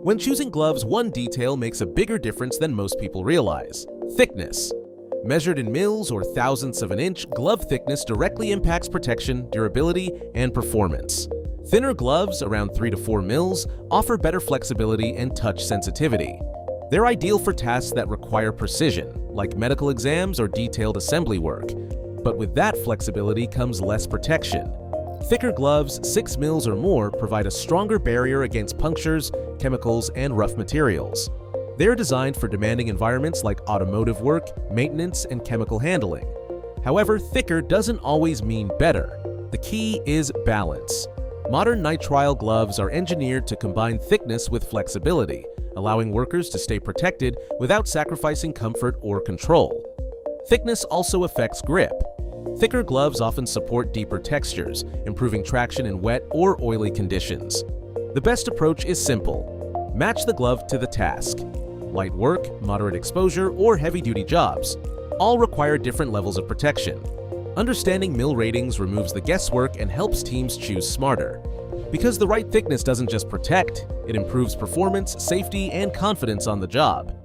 When choosing gloves, one detail makes a bigger difference than most people realize: thickness. Measured in mils or thousandths of an inch, glove thickness directly impacts protection, durability, and performance. Thinner gloves, around 3 to 4 mils, offer better flexibility and touch sensitivity. They're ideal for tasks that require precision, like medical exams or detailed assembly work. But with that flexibility comes less protection. Thicker gloves, 6 mils or more, provide a stronger barrier against punctures, chemicals, and rough materials. They're designed for demanding environments like automotive work, maintenance, and chemical handling. However, thicker doesn't always mean better. The key is balance. Modern nitrile gloves are engineered to combine thickness with flexibility, allowing workers to stay protected without sacrificing comfort or control. Thickness also affects grip. Thicker gloves often support deeper textures, improving traction in wet or oily conditions. The best approach is simple. Match the glove to the task. Light work, moderate exposure, or heavy-duty jobs all require different levels of protection. Understanding mil ratings removes the guesswork and helps teams choose smarter. Because the right thickness doesn't just protect, it improves performance, safety, and confidence on the job.